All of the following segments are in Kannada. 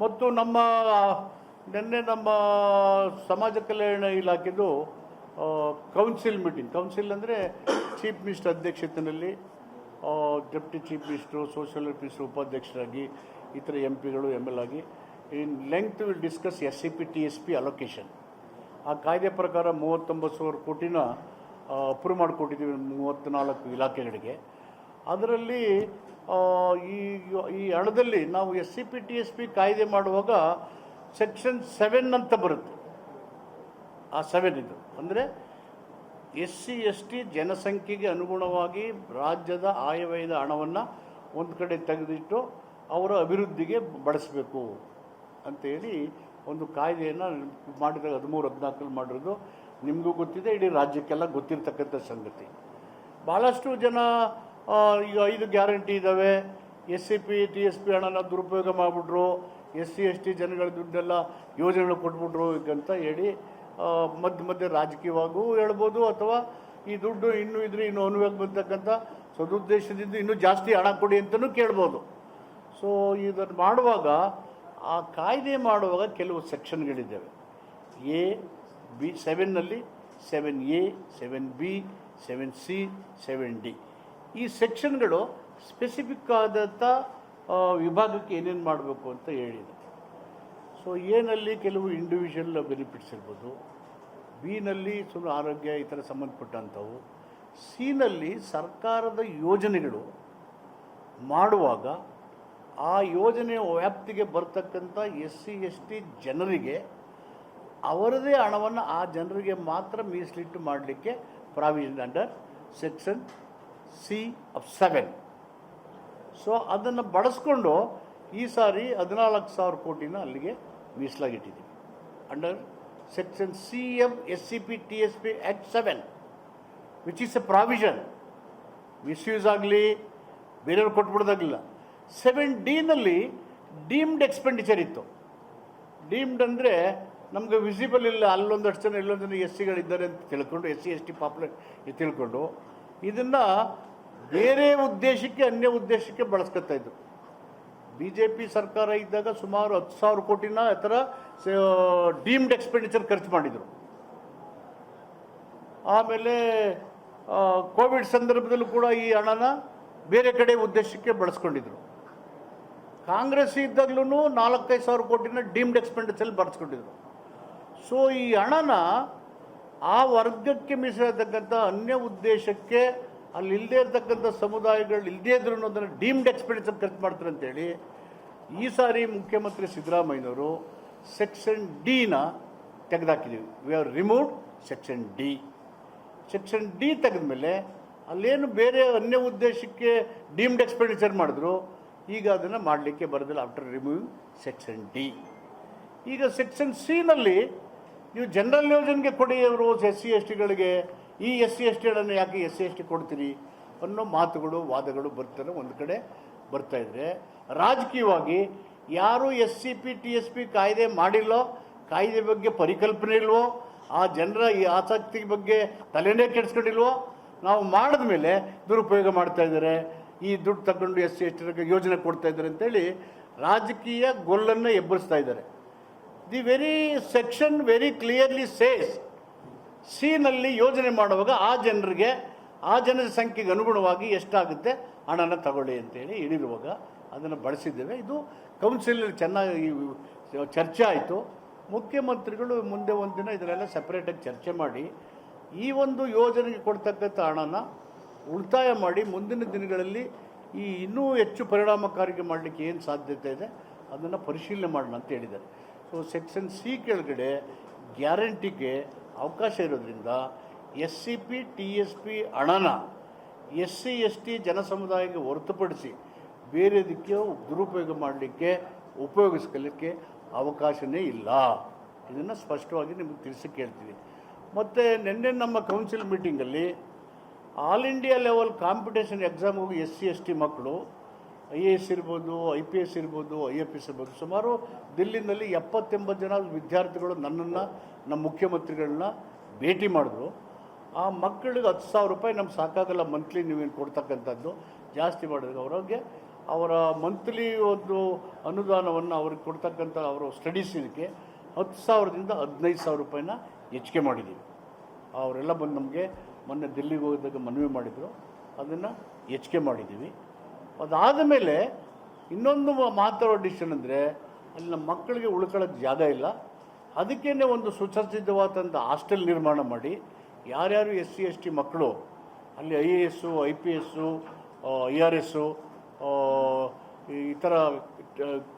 ಮತ್ತು ನಿನ್ನೆ ನಮ್ಮ ಸಮಾಜ ಕಲ್ಯಾಣ ಇಲಾಖೆದು ಕೌನ್ಸಿಲ್ ಮೀಟಿಂಗ್, ಕೌನ್ಸಿಲ್ ಅಂದರೆ ಚೀಫ್ ಮಿನಿಸ್ಟರ್ ಅಧ್ಯಕ್ಷತೆಯಲ್ಲಿ deputy chief minister, social minister ಉಪಾಧ್ಯಕ್ಷರಾಗಿ, ಇತರ MP ಗಳು ML ಆಗಿ in length will discuss SCP TSP allocation. ಆ ಕಾಯ್ದೆ ಪ್ರಕಾರ 39,000 ಕೋಟಿನ ಅಪ್ರೂವ್ ಮಾಡಿಕೊಟ್ಟಿದ್ದೀವಿ 34 ಇಲಾಖೆಗಳಿಗೆ. ಅದರಲ್ಲಿ ಈ ಹಣದಲ್ಲಿ ನಾವು SCP TSP ಕಾಯ್ದೆ ಮಾಡುವಾಗ ಸೆಕ್ಷನ್ 7 ಅಂತ ಬರುತ್ತೆ. ಆ 7 ಇದು ಅಂದರೆ SC ST ಜನಸಂಖ್ಯೆಗೆ ಅನುಗುಣವಾಗಿ ರಾಜ್ಯದ ಆಯವ್ಯಯದ ಹಣವನ್ನು ಒಂದು ಕಡೆ ತೆಗೆದಿಟ್ಟು ಅವರ ಅಭಿವೃದ್ಧಿಗೆ ಬಳಸಬೇಕು ಅಂತೇಳಿ ಒಂದು ಕಾಯ್ದೆಯನ್ನು ಮಾಡಿದಾಗ 13-14 ಮಾಡಿರೋದು ನಿಮಗೂ ಗೊತ್ತಿದೆ, ಇಡೀ ರಾಜ್ಯಕ್ಕೆಲ್ಲ ಗೊತ್ತಿರ್ತಕ್ಕಂಥ ಸಂಗತಿ. ಭಾಳಷ್ಟು ಜನ ಈಗ 5 ಗ್ಯಾರಂಟಿ ಇದ್ದಾವೆ, SCP TSP ಹಣನ ದುರುಪಯೋಗ ಮಾಡಿಬಿಟ್ರು, SC ST ಜನಗಳ ದುಡ್ಡೆಲ್ಲ ಯೋಜನೆಗಳು ಕೊಟ್ಬಿಟ್ರು ಅಂತ ಹೇಳಿ ಮಧ್ಯೆ ರಾಜಕೀಯವಾಗೂ ಹೇಳ್ಬೋದು, ಅಥವಾ ಈ ದುಡ್ಡು ಇನ್ನೂ ಇನ್ನೂ ಅನುವಾಗಿ ಬರ್ತಕ್ಕಂಥ ಸದುದ್ದೇಶದಿಂದ ಇನ್ನೂ ಜಾಸ್ತಿ ಹಣ ಕೊಡಿ ಅಂತಲೂ ಕೇಳ್ಬೋದು. ಸೊ ಇದನ್ನು ಮಾಡುವಾಗ ಆ ಕಾಯ್ದೆ ಮಾಡುವಾಗ ಕೆಲವು ಸೆಕ್ಷನ್ಗಳಿದ್ದಾವೆ. A-B-7ನಲ್ಲಿ 7A, 7B, 7C, 7D ಈ ಸೆಕ್ಷನ್ಗಳು ಸ್ಪೆಸಿಫಿಕ್ ಆದಂಥ ವಿಭಾಗಕ್ಕೆ ಏನೇನು ಮಾಡಬೇಕು ಅಂತ ಹೇಳಿದೆ. ಸೊ ಎನಲ್ಲಿ ಕೆಲವು ಇಂಡಿವಿಜುವಲ್ ಬೆನಿಫಿಟ್ಸ್ ಇರ್ಬೋದು, ಬಿನಲ್ಲಿ ಸುಮ್ಮನೆ ಆರೋಗ್ಯ ಈ ಥರ ಸಂಬಂಧಪಟ್ಟಂಥವು, ಸಿನಲ್ಲಿ ಸರ್ಕಾರದ ಯೋಜನೆಗಳು ಮಾಡುವಾಗ ಆ ಯೋಜನೆಯ ವ್ಯಾಪ್ತಿಗೆ ಬರ್ತಕ್ಕಂಥ SC ST ಜನರಿಗೆ ಅವರದೇ ಹಣವನ್ನು ಆ ಜನರಿಗೆ ಮಾತ್ರ ಮೀಸಲಿಟ್ಟು ಮಾಡಲಿಕ್ಕೆ provision under section C(7). So ಅದನ್ನು ಬಳಸ್ಕೊಂಡು ಈ ಸಾರಿ 14,000 ಕೋಟಿನ ಅಲ್ಲಿಗೆ ಮೀಸಲಾಗಿಟ್ಟಿದ್ದೀವಿ under section CM SCP TSP Act 7, which is a provision. Misuse ಆಗಲಿ ಬೇರೆಯವ್ರು ಕೊಟ್ಬಿಡೋದಾಗಲಿಲ್ಲ. 7Dನಲ್ಲಿ ಡೀಮ್ಡ್ ಎಕ್ಸ್ಪೆಂಡಿಚರ್ ಇತ್ತು. ಡೀಮ್ಡ್ ಅಂದರೆ ನಮಗೆ ವಿಸಿಬಲ್ ಇಲ್ಲ, ಅಲ್ಲೊಂದಷ್ಟು ಜನ ಇಲ್ಲೊಂದು ಜನ SCಗಳಿದ್ದಾರೆ ಅಂತ ತಿಳ್ಕೊಂಡು, SC ST ಪಾಪ್ಯುಲೇಷನ್ ತಿಳ್ಕೊಂಡು ಇದನ್ನು ಬೇರೆ ಉದ್ದೇಶಕ್ಕೆ, ಅನ್ಯ ಉದ್ದೇಶಕ್ಕೆ ಬಳಸ್ಕೊತಾ ಇದ್ರು. BJP ಸರ್ಕಾರ ಇದ್ದಾಗ ಸುಮಾರು 10,000 ಕೋಟಿನ ಆ ಥರ ಡೀಮ್ಡ್ ಎಕ್ಸ್ಪೆಂಡಿಚರ್ ಖರ್ಚು ಮಾಡಿದರು. ಆಮೇಲೆ ಕೋವಿಡ್ ಸಂದರ್ಭದಲ್ಲೂ ಕೂಡ ಈ ಹಣನ ಬೇರೆ ಕಡೆ ಉದ್ದೇಶಕ್ಕೆ ಬಳಸ್ಕೊಂಡಿದ್ರು. ಕಾಂಗ್ರೆಸ್ ಇದ್ದಾಗಲೂ 4,000-5,000 ಕೋಟಿನ ಡೀಮ್ಡ್ ಎಕ್ಸ್ಪೆಂಡಿಚರ್ ಬಳಸ್ಕೊಂಡಿದ್ರು. ಸೊ ಈ ಹಣನ ಆ ವರ್ಗಕ್ಕೆ ಮೀಸಲಿರ್ತಕ್ಕಂಥ ಅನ್ಯ ಉದ್ದೇಶಕ್ಕೆ, ಅಲ್ಲಿ ಇಲ್ಲದೇ ಇರ್ತಕ್ಕಂಥ ಸಮುದಾಯಗಳು ಇಲ್ಲದೇ ಇದ್ರು ಅದನ್ನು ಡೀಮ್ಡ್ ಎಕ್ಸ್ಪೆಂಡಿಚರ್ ಖರ್ಚು ಮಾಡ್ತಾರೆ ಅಂತೇಳಿ ಈ ಸಾರಿ ಮುಖ್ಯಮಂತ್ರಿ ಸಿದ್ದರಾಮಯ್ಯನವರು ಸೆಕ್ಷನ್ Dನ ತೆಗೆದಾಕಿದ್ದೀವಿ. We have removed section D. Section D ತೆಗೆದ ಮೇಲೆ ಅಲ್ಲೇನು ಬೇರೆ ಅನ್ಯ ಉದ್ದೇಶಕ್ಕೆ ಡೀಮ್ಡ್ ಎಕ್ಸ್ಪೆಂಡಿಚರ್ ಮಾಡಿದ್ರು, ಈಗ ಅದನ್ನು ಮಾಡಲಿಕ್ಕೆ ಬರೋದಿಲ್ಲ ಆಫ್ಟರ್ ರಿಮೂವಿಂಗ್ ಸೆಕ್ಷನ್ D. ಈಗ ಸೆಕ್ಷನ್ Cನಲ್ಲಿ ನೀವು ಜನರಲ್ ಯೋಜನೆಗೆ ಕೊಡಿ ಅವರು SC STಗಳಿಗೆ, ಈ SC STಗಳನ್ನು ಯಾಕೆ SC ST ಕೊಡ್ತೀರಿ ಅನ್ನೋ ಮಾತುಗಳು, ವಾದಗಳು ಬರ್ತಾರೆ ಒಂದು ಕಡೆ ಬರ್ತಾಯಿದ್ರೆ, ರಾಜಕೀಯವಾಗಿ ಯಾರು SCP TSP ಕಾಯ್ದೆ ಮಾಡಿಲ್ಲೋ, ಕಾಯ್ದೆ ಬಗ್ಗೆ ಪರಿಕಲ್ಪನೆ ಇಲ್ವೋ, ಆ ಜನರ ಈ ಆಸಕ್ತಿ ಬಗ್ಗೆ ತಲೆನೇ ಕೆಡಿಸ್ಕೊಂಡಿಲ್ವೋ, ನಾವು ಮಾಡಿದ ಮೇಲೆ ದುರುಪಯೋಗ ಮಾಡ್ತಾ ಇದ್ದಾರೆ, ಈ ದುಡ್ಡು ತಗೊಂಡು SC STಗಳಿಗೆ ಯೋಜನೆ ಕೊಡ್ತಾ ಇದ್ದಾರೆ ಅಂತೇಳಿ ರಾಜಕೀಯ ಗೊಲ್ಲನ್ನು ಎಬ್ಬರಿಸ್ತಾ ಇದ್ದಾರೆ. The very section very clearly says ಸಿನಲ್ಲಿ ಯೋಜನೆ ಮಾಡುವಾಗ ಆ ಜನರಿಗೆ, ಆ ಜನರ ಸಂಖ್ಯೆಗೆ ಅನುಗುಣವಾಗಿ ಎಷ್ಟಾಗುತ್ತೆ ಹಣನ ತಗೊಳ್ಳಿ ಅಂತೇಳಿ ಹೇಳಿರುವಾಗ ಅದನ್ನು ಬಳಸಿದ್ದೇವೆ. ಇದು ಕೌನ್ಸಿಲಲ್ಲಿ ಚೆನ್ನಾಗಿ ಚರ್ಚೆ ಆಯಿತು. ಮುಖ್ಯಮಂತ್ರಿಗಳು ಮುಂದೆ ಒಂದು ದಿನ ಇದನ್ನೆಲ್ಲ ಸಪ್ರೇಟಾಗಿ ಚರ್ಚೆ ಮಾಡಿ ಈ ಒಂದು ಯೋಜನೆಗೆ ಕೊಡ್ತಕ್ಕಂಥ ಹಣನ ಉಳಿತಾಯ ಮಾಡಿ ಮುಂದಿನ ದಿನಗಳಲ್ಲಿ ಈ ಇನ್ನೂ ಹೆಚ್ಚು ಪರಿಣಾಮಕಾರಿಗೆ ಮಾಡಲಿಕ್ಕೆ ಏನು ಸಾಧ್ಯತೆ ಇದೆ ಅದನ್ನು ಪರಿಶೀಲನೆ ಮಾಡೋಣ ಅಂತ ಹೇಳಿದ್ದಾರೆ. ಸೊ ಸೆಕ್ಷನ್ C ಕೆಳಗಡೆ ಗ್ಯಾರಂಟಿಗೆ ಅವಕಾಶ ಇರೋದ್ರಿಂದ SCP TSP ಹಣನ SC ST ಜನಸಮುದಾಯಕ್ಕೆ ಹೊರತುಪಡಿಸಿ ಬೇರೆದಕ್ಕೆ ದುರುಪಯೋಗ ಮಾಡಲಿಕ್ಕೆ, ಉಪಯೋಗಿಸ್ಕೊಳ್ಳಿಕ್ಕೆ ಅವಕಾಶವೇ ಇಲ್ಲ. ಇದನ್ನು ಸ್ಪಷ್ಟವಾಗಿ ನಿಮಗೆ ತಿಳಿಸಿ ಕೇಳ್ತೀವಿ. ಮತ್ತು ನಿನ್ನೆ ನಮ್ಮ ಕೌನ್ಸಿಲ್ ಮೀಟಿಂಗಲ್ಲಿ all India level competition exam ಹೋಗಿ SC ST ಮಕ್ಕಳು IAS ಇರ್ಬೋದು, IPS ಇರ್ಬೋದು, IFS ಇರ್ಬೋದು, ಸುಮಾರು ದಿಲ್ಲಿನಲ್ಲಿ 70-80 ಜನ ವಿದ್ಯಾರ್ಥಿಗಳು ನನ್ನನ್ನು, ನಮ್ಮ ಮುಖ್ಯಮಂತ್ರಿಗಳನ್ನ ಭೇಟಿ ಮಾಡಿದ್ರು. ಆ ಮಕ್ಕಳಿಗೆ 10,000 ರೂಪಾಯಿ ನಮ್ಗೆ ಸಾಕಾಗಲ್ಲ ಮಂತ್ಲಿ ನೀವೇನು ಕೊಡ್ತಕ್ಕಂಥದ್ದು, ಜಾಸ್ತಿ ಮಾಡಿದ್ರೆ ಅವ್ರಿಗೆ ಅವರ ಮಂತ್ಲಿ ಒಂದು ಅನುದಾನವನ್ನು ಅವ್ರಿಗೆ ಕೊಡ್ತಕ್ಕಂಥ ಅವರ ಸ್ಟಡೀಸಿಗೆ 10,000ದಿಂದ 15,000 ರೂಪಾಯಿನ ಹೆಚ್ಚಿಗೆ ಮಾಡಿದ್ದೀವಿ. ಅವರೆಲ್ಲ ಬಂದು ನಮಗೆ ಮೊನ್ನೆ ದಿಲ್ಲಿಗೆ ಹೋದಾಗ ಮನವಿ ಮಾಡಿದರು, ಅದನ್ನು ಹೆಚ್ಚಿಗೆ ಮಾಡಿದ್ದೀವಿ. ಅದಾದ ಮೇಲೆ ಇನ್ನೊಂದು ಮಹತ್ವದ ಡಿಸಿಷನ್ ಅಂದರೆ, ಅಲ್ಲಿ ನಮ್ಮ ಮಕ್ಕಳಿಗೆ ಉಳ್ಕೊಳ್ಳೋಕ್ಕೆ ಜಾಗ ಇಲ್ಲ. ಅದಕ್ಕೇ ಒಂದು ಸುಸಜ್ಜಿತವಾದಂಥ ಹಾಸ್ಟೆಲ್ ನಿರ್ಮಾಣ ಮಾಡಿ ಯಾರ್ಯಾರು SC/ST ಮಕ್ಕಳು ಅಲ್ಲಿ IAS, IPS, IRS ಈ ಥರ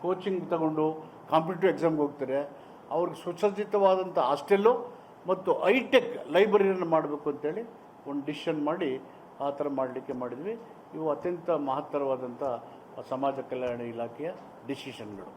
ಕೋಚಿಂಗ್ ತಗೊಂಡು ಕಾಂಪಿಟೇಟಿವ್ ಎಕ್ಸಾಮ್ಗೆ ಹೋಗ್ತಾರೆ, ಅವ್ರಿಗೆ ಸುಸಜ್ಜಿತವಾದಂಥ ಹಾಸ್ಟೆಲ್ಲು ಮತ್ತು ಹೈಟೆಕ್ ಲೈಬ್ರರಿಯನ್ನು ಮಾಡಬೇಕು ಅಂತೇಳಿ ಒಂದು ಡಿಸಿಷನ್ ಮಾಡಿ ಆ ಥರ ಮಾಡಲಿಕ್ಕೆ ಮಾಡಿದ್ವಿ. ಇವು ಅತ್ಯಂತ ಮಹತ್ತರವಾದಂಥ ಸಮಾಜ ಕಲ್ಯಾಣ ಇಲಾಖೆಯ ಡಿಸಿಷನ್ಗಳು.